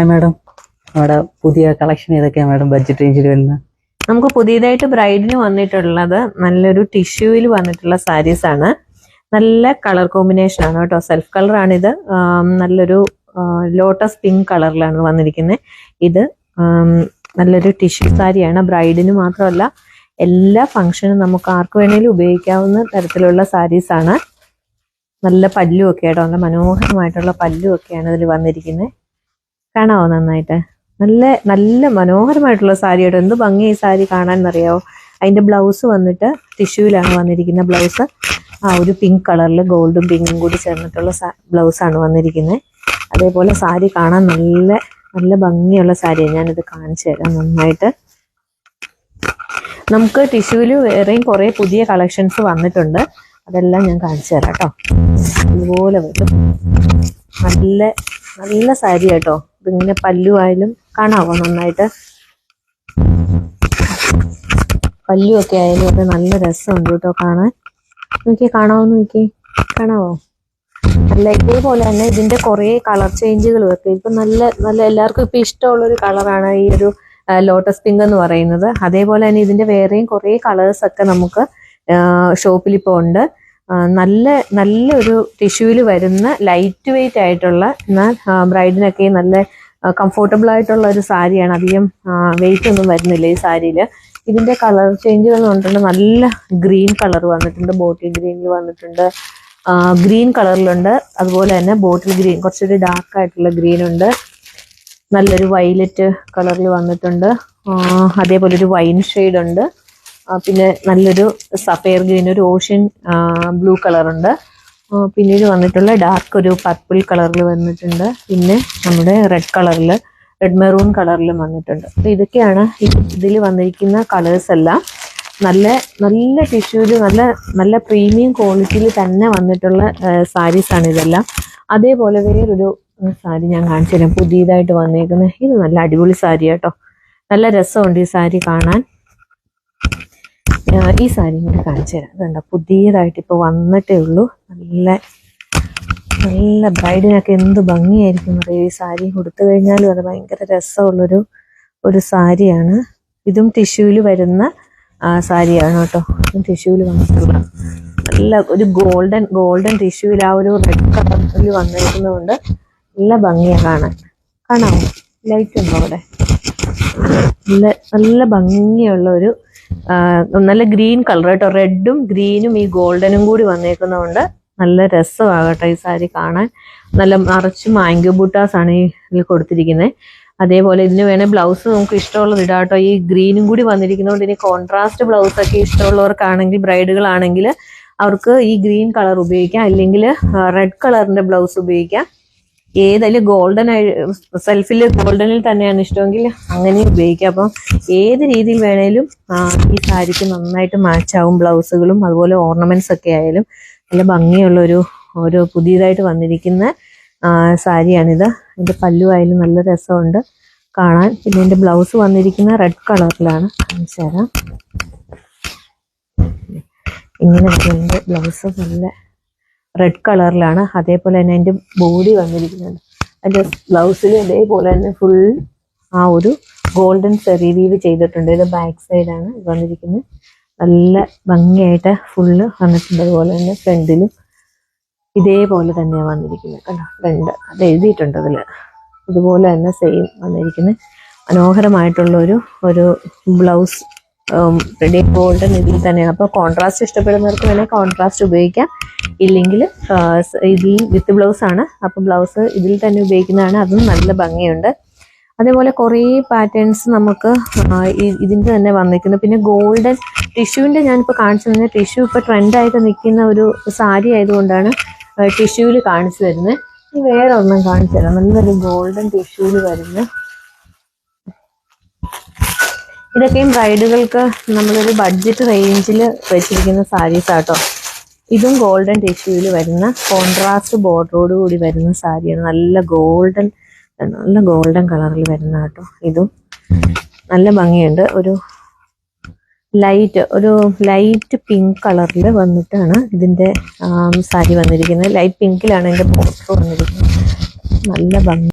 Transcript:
Hi madam, നമ്മുടെ പുതിയ collection ഏതൊക്കെയാണ് മാഡം ബഡ്ജറ്റ് റേഞ്ചിൽ വരുന്നത്? നമുക്ക് പുതിയതായിട്ട് ബ്രൈഡിന് വന്നിട്ടുള്ളത് നല്ലൊരു ടിഷ്യൂവിൽ വന്നിട്ടുള്ള സാരീസ് ആണ്. നല്ല കളർ കോമ്പിനേഷൻ ആണ് കേട്ടോ. സെൽഫ് കളറാണിത്. നല്ലൊരു ലോട്ടസ് പിങ്ക് കളറിലാണ് വന്നിരിക്കുന്നത്. ഇത് നല്ലൊരു ടിഷ്യൂ സാരിയാണ്. ബ്രൈഡിന് മാത്രമല്ല എല്ലാ ഫംഗ്ഷനും നമുക്ക് ആർക്ക് വേണേലും ഉപയോഗിക്കാവുന്ന തരത്തിലുള്ള സാരീസ് ആണ്. നല്ല പല്ലും ഒക്കെ ആയിട്ടോ, നല്ല മനോഹരമായിട്ടുള്ള പല്ലും ഒക്കെയാണ് ഇതിൽ വന്നിരിക്കുന്നത്. കാണാവോ നന്നായിട്ട്? നല്ല നല്ല മനോഹരമായിട്ടുള്ള സാരി ആയിട്ട്. എന്ത് ഭംഗി ഈ സാരി കാണാനെന്നറിയാവോ? അതിന്റെ ബ്ലൗസ് വന്നിട്ട് ടിഷ്യൂവിലാണ് വന്നിരിക്കുന്ന ബ്ലൗസ്. ഒരു പിങ്ക് കളറിൽ ഗോൾഡും പിങ്കും കൂടി ചേർന്നിട്ടുള്ള ബ്ലൗസാണ് വന്നിരിക്കുന്നത്. അതേപോലെ സാരി കാണാൻ നല്ല നല്ല ഭംഗിയുള്ള സാരിയാണ്. ഞാനിത് കാണിച്ചു തരാം നന്നായിട്ട്. നമുക്ക് ടിഷ്യൂവിൽ വേറെയും കുറേ പുതിയ കളക്ഷൻസ് വന്നിട്ടുണ്ട്. അതെല്ലാം ഞാൻ കാണിച്ചു തരാം കേട്ടോ. ഇതുപോലെ വരും. നല്ല നല്ല സാരി കേട്ടോ. ഇതിങ്ങനെ പല്ലുവായാലും കാണാവോ നന്നായിട്ട്? പല്ലുമൊക്കെ ആയാലും ഒക്കെ നല്ല രസമുണ്ട് കേട്ടോ കാണാൻ. കാണാവോന്ന് നോക്കി, കാണാവോ? നല്ല ഇതേപോലെ തന്നെ ഇതിന്റെ കുറേ കളർ ചേഞ്ചുകളും ഒക്കെ ഇപ്പൊ നല്ല നല്ല എല്ലാവർക്കും ഇപ്പൊ ഇഷ്ടമുള്ളൊരു കളറാണ് ഈ ഒരു ലോട്ടസ് പിങ്ക് എന്ന് പറയുന്നത്. അതേപോലെ തന്നെ ഇതിന്റെ വേറെയും കുറേ കളേഴ്സ് ഒക്കെ നമുക്ക് ഷോപ്പിൽ ഇപ്പോൾ ഉണ്ട്. നല്ല നല്ലൊരു ടിഷ്യൂവിൽ വരുന്ന ലൈറ്റ് വെയിറ്റ് ആയിട്ടുള്ള, എന്നാൽ ബ്രൈഡിനൊക്കെ നല്ല കംഫോർട്ടബിൾ ആയിട്ടുള്ള ഒരു സാരിയാണ്. അധികം വെയിറ്റ് ഒന്നും വരുന്നില്ല ഈ സാരിയിൽ. ഇതിന്റെ കളർ ചേഞ്ചുകൾ വന്നിട്ടുണ്ട്. നല്ല ഗ്രീൻ കളർ വന്നിട്ടുണ്ട്, ബോട്ടിൽ ഗ്രീനിൽ വന്നിട്ടുണ്ട്, ഗ്രീൻ കളറിലുണ്ട്. അതുപോലെ തന്നെ ബോട്ടിൽ ഗ്രീൻ, കുറച്ചൊരു ഡാർക്ക് ആയിട്ടുള്ള ഗ്രീൻ ഉണ്ട്. നല്ലൊരു വയലറ്റ് കളറിൽ വന്നിട്ടുണ്ട്. അതേപോലെ ഒരു വൈൻ ഷെയ്ഡ് ഉണ്ട്. പിന്നെ നല്ലൊരു സഫയർ ഗ്രീൻ, ഒരു ഓഷ്യൻ ബ്ലൂ കളറുണ്ട്. പിന്നീട് വന്നിട്ടുള്ള ഡാർക്ക് ഒരു പർപ്പിൾ കളറിൽ വന്നിട്ടുണ്ട്. പിന്നെ നമ്മുടെ റെഡ് കളറിൽ, റെഡ് മെറൂൺ കളറിലും വന്നിട്ടുണ്ട്. അപ്പൊ ഇതൊക്കെയാണ് ഇതിൽ വന്നിരിക്കുന്ന കളേഴ്സ് എല്ലാം. നല്ല നല്ല ടിഷ്യൂല് നല്ല നല്ല പ്രീമിയം ക്വാളിറ്റിയിൽ തന്നെ വന്നിട്ടുള്ള സാരീസാണ് ഇതെല്ലാം. അതേപോലെ വേറൊരു സാരി ഞാൻ കാണിച്ചു തരാം, പുതിയതായിട്ട് വന്നേക്കുന്നത്. ഇത് നല്ല അടിപൊളി സാരി കേട്ടോ. നല്ല രസമുണ്ട് ഈ സാരി കാണാൻ. ഈ സാരി ഞാൻ കാണിച്ചു തരാം. അതുണ്ടോ, പുതിയതായിട്ട് ഇപ്പോൾ വന്നിട്ടേ ഉള്ളൂ. നല്ല നല്ല ബ്രൈഡിനൊക്കെ എന്ത് ഭംഗിയായിരിക്കും അറിയോ ഈ സാരി ഉടുത്തു കഴിഞ്ഞാലും. അത് ഭയങ്കര രസമുള്ളൊരു സാരിയാണ്. ഇതും ടിഷ്യൂവിൽ വരുന്ന സാരിയാണ് കേട്ടോ. ഇതും ടിഷ്യൂവിൽ വന്നിട്ടുള്ള നല്ല ഒരു ഗോൾഡൻ ടിഷ്യൂവിൽ ആ ഒരു റെഡ് കളറിൽ വന്നിരിക്കുന്നതുകൊണ്ട് നല്ല ഭംഗിയാണ് കാണാൻ. കാണാമോ? ലൈറ്റ് ഉണ്ടോ അവിടെ? നല്ല നല്ല ഭംഗിയുള്ള ഒരു നല്ല ഗ്രീൻ കളർ കേട്ടോ. റെഡും ഗ്രീനും ഈ ഗോൾഡനും കൂടി വന്നേക്കുന്നതുകൊണ്ട് നല്ല രസമാകട്ടെ ഈ സാരി കാണാൻ. നല്ല നിറച്ച് മാംഗോ ബൂട്ടാസ് ആണ് ഇതിൽ കൊടുത്തിരിക്കുന്നത്. അതേപോലെ ഇതിന് വേണേൽ ബ്ലൗസ് നമുക്ക് ഇഷ്ടമുള്ളത് ഇടാം കേട്ടോ. ഈ ഗ്രീനും കൂടി വന്നിരിക്കുന്നതുകൊണ്ട് ഇനി കോൺട്രാസ്റ്റ് ബ്ലൗസ് ഒക്കെ ഇഷ്ടമുള്ളവർക്കാണെങ്കിൽ, ബ്രൈഡുകളാണെങ്കിൽ അവർക്ക് ഈ ഗ്രീൻ കളർ ഉപയോഗിക്കാം, അല്ലെങ്കിൽ റെഡ് കളറിന്റെ ബ്ലൗസ് ഉപയോഗിക്കാം. ഏതായാലും ഗോൾഡൻ സെൽഫിൽ ഗോൾഡനിൽ തന്നെയാണ് ഇഷ്ടമെങ്കിൽ അങ്ങനെ ഉപയോഗിക്കാം. അപ്പം ഏത് രീതിയിൽ വേണേലും ഈ സാരിക്ക് നന്നായിട്ട് മാച്ചാവും. ബ്ലൗസുകളും അതുപോലെ ഓർണമെന്റ്സ് ഒക്കെ ആയാലും നല്ല ഭംഗിയുള്ള ഒരു പുതിയതായിട്ട് വന്നിരിക്കുന്ന സാരിയാണിത്. ഇതിന്റെ പല്ലു ആയാലും നല്ല രസമുണ്ട് കാണാൻ. പിന്നെ ഇതിന്റെ ബ്ലൗസ് വന്നിരിക്കുന്ന റെഡ് കളറിലാണ്. കാണിച്ചു തരാം. ഇങ്ങനെ വരുന്നുണ്ട് ബ്ലൗസ്, നല്ല റെഡ് കളറിലാണ്. അതേപോലെ തന്നെ അതിന്റെ ബോഡി വന്നിരിക്കുന്നുണ്ട്. അതിന്റെ ബ്ലൗസിൽ ഇതേപോലെ തന്നെ ഫുൾ ആ ഒരു ഗോൾഡൻ സെറി വീവ് ചെയ്തിട്ടുണ്ട്. ഇത് ബാക്ക് സൈഡാണ് വന്നിരിക്കുന്നത്. നല്ല ഭംഗിയായിട്ട് ഫുള്ള് വന്നിട്ടുണ്ട്. അതുപോലെ തന്നെ ഫ്രണ്ടിലും ഇതേപോലെ തന്നെയാണ് വന്നിരിക്കുന്നത്. കണ്ടോ, ഫ്രണ്ട് അത് എഴുതിയിട്ടുണ്ട് അതിൽ. ഇതുപോലെ തന്നെ സെയിം വന്നിരിക്കുന്നത്. മനോഹരമായിട്ടുള്ള ഒരു ബ്ലൗസ് റെഡി ഗോൾഡൻ ഇതിൽ തന്നെയാണ്. അപ്പോൾ കോൺട്രാസ്റ്റ് ഇഷ്ടപ്പെടുന്നവർക്ക് വേണമെങ്കിൽ കോൺട്രാസ്റ്റ് ഉപയോഗിക്കാം. ഇല്ലെങ്കിൽ ഇതിൽ വിത്ത് ബ്ലൗസ് ആണ്. അപ്പോൾ ബ്ലൗസ് ഇതിൽ തന്നെ ഉപയോഗിക്കുന്നതാണ്. അതും നല്ല ഭംഗിയുണ്ട്. അതേപോലെ കുറേ പാറ്റേൺസ് നമുക്ക് ഇതിൻ്റെ തന്നെ വന്നിരിക്കുന്നു. പിന്നെ ഗോൾഡൻ ടിഷ്യൂവിൻ്റെ ഞാനിപ്പോൾ കാണിച്ചു തന്നെ, ടിഷ്യൂ ഇപ്പോൾ ട്രെൻഡായിട്ട് നിൽക്കുന്ന ഒരു സാരി ആയതുകൊണ്ടാണ് ടിഷ്യൂവിൽ കാണിച്ചു തരുന്നത്. ഇനി വേറെ ഒന്നും കാണിച്ചു തരാം. നല്ലൊരു ഗോൾഡൻ ടിഷ്യൂവിൽ വരുന്ന, ഇതൊക്കെയും ബ്രൈഡുകൾക്ക് നമ്മളൊരു ബഡ്ജറ്റ് റേഞ്ചിൽ വെച്ചിരിക്കുന്ന സാരീസ് ആട്ടോ. ഇതും ഗോൾഡൻ ടിഷ്യൂവിൽ വരുന്ന കോൺട്രാസ്റ്റ് ബോർഡറോട് കൂടി വരുന്ന സാരിയാണ്. നല്ല ഗോൾഡൻ കളറിൽ വരുന്ന കേട്ടോ. ഇതും നല്ല ഭംഗിയുണ്ട്. ഒരു ലൈറ്റ് പിങ്ക് കളറിൽ വന്നിട്ടാണ് ഇതിന്റെ സാരി വന്നിരിക്കുന്നത്. ലൈറ്റ് പിങ്കിലാണ് ഇതിന്റെ ബോർഡർ വന്നിരിക്കുന്നത്. നല്ല ഭംഗി.